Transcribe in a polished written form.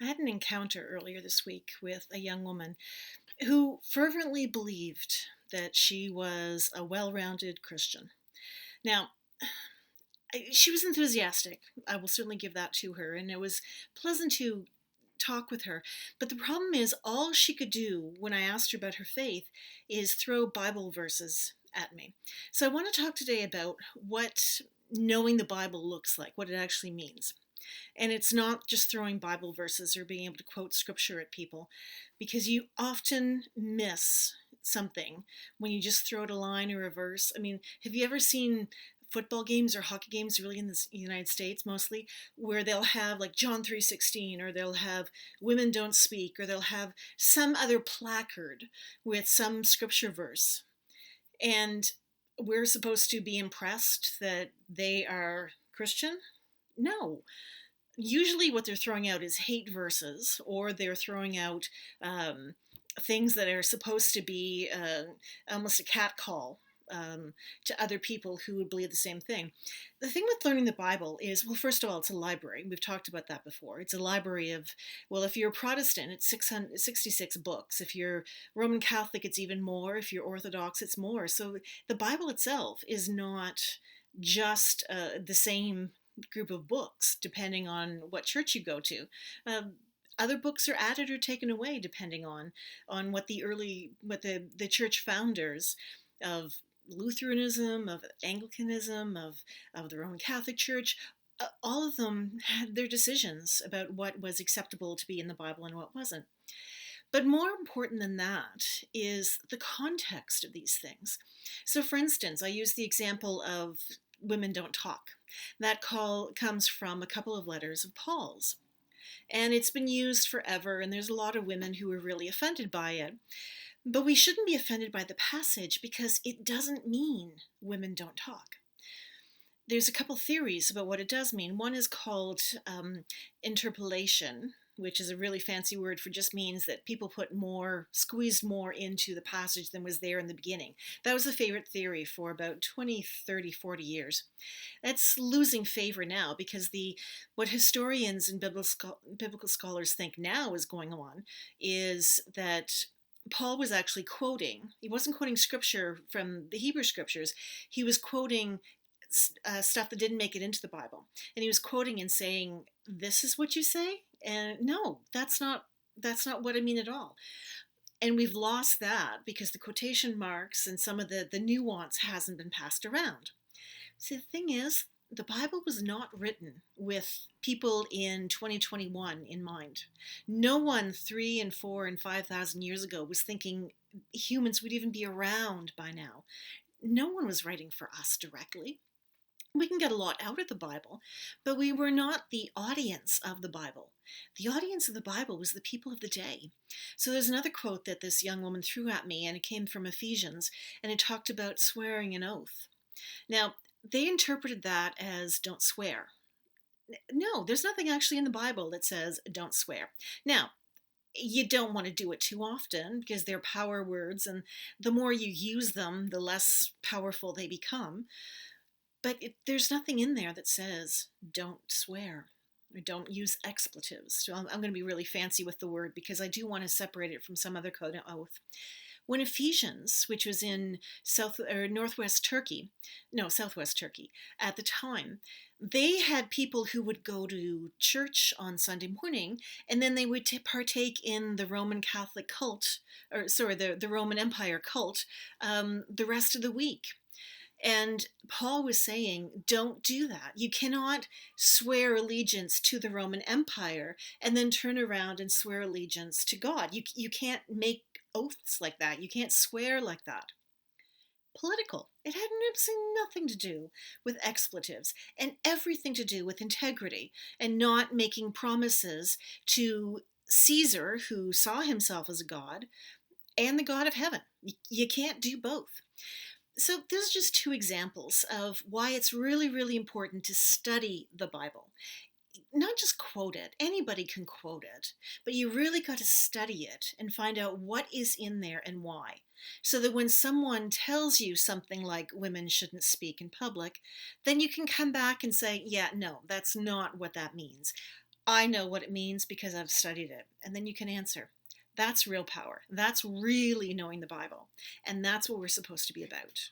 I had an encounter earlier this week with a young woman who fervently believed that she was a well rounded Christian. Now, she was enthusiastic. I will certainly give that to her, and it was pleasant to talk with her. But the problem is, all she could do when I asked her about her faith is throw Bible verses at me. So I want to talk today about what knowing the Bible looks like, what it actually means. And it's not just throwing Bible verses or being able to quote scripture at people, because you often miss something when you just throw out a line or a verse. I mean, have you ever seen football games or hockey games, really in the United States mostly, where they'll have like John 3:16, or they'll have women don't speak, or they'll have some other placard with some scripture verse, and we're supposed to be impressed that they are Christian? No, usually what they're throwing out is hate verses, or they're throwing out um, things that are supposed to be almost a catcall to other people who would believe the same thing. The thing with learning the Bible is, well, first of all, it's a library. We've talked about that before. It's a library of, well, if you're a Protestant, it's 666 books. If you're Roman Catholic, it's even more. If you're Orthodox, it's more. So the Bible itself is not just the same group of books depending on what church you go to. Um, Other books are added or taken away depending on what the church founders of Lutheranism, of Anglicanism, of the Roman Catholic Church, all of them had their decisions about what was acceptable to be in the Bible and what wasn't. But more important than that is the context of these things. So, for instance, I use the example of women don't talk. That call comes from a couple of letters of Paul's. And it's been used forever, and there's a lot of women who are really offended by it. But we shouldn't be offended by the passage because it doesn't mean women don't talk. There's a couple theories about what it does mean. One is called interpolation, which is a really fancy word for just means that people squeezed more into the passage than was there in the beginning. That was a favorite theory for about 20, 30, 40 years. That's losing favor now because what historians and biblical scholars think now is going on is that Paul was actually quoting, he wasn't quoting scripture from the Hebrew scriptures, he was quoting stuff that didn't make it into the Bible. And he was quoting and saying, "This is what you say?" And no, that's not what I mean at all. And we've lost that because the quotation marks and some of the nuance hasn't been passed around. See, the thing is, the Bible was not written with people in 2021 in mind. No one 3 and 4 and 5,000 years ago was thinking humans would even be around by now. No one was writing for us directly. We can get a lot out of the Bible, but we were not the audience of the Bible. The audience of the Bible was the people of the day. So there's another quote that this young woman threw at me, and it came from Ephesians, and it talked about swearing an oath. Now, they interpreted that as don't swear. No, there's nothing actually in the Bible that says don't swear. Now, you don't want to do it too often because they're power words, and the more you use them, the less powerful they become. But there's nothing in there that says don't swear or don't use expletives. So I'm going to be really fancy with the word because I do want to separate it from some other code of oath. When Ephesians, which was in southwest Turkey at the time, they had people who would go to church on Sunday morning, and then they would partake in the Roman Catholic cult, or sorry, the Roman Empire cult, the rest of the week. And Paul was saying, don't do that. You cannot swear allegiance to the Roman Empire and then turn around and swear allegiance to God. You can't make oaths like that. You can't swear like that. Political. It had absolutely nothing to do with expletives and everything to do with integrity and not making promises to Caesar, who saw himself as a god, and the God of heaven. You can't do both. So those are just two examples of why it's really, really important to study the Bible. Not just quote it. Anybody can quote it, but you really got to study it and find out what is in there and why. So that when someone tells you something like women shouldn't speak in public, then you can come back and say, yeah, no, that's not what that means. I know what it means because I've studied it. And then you can answer. That's real power. That's really knowing the Bible. And that's what we're supposed to be about.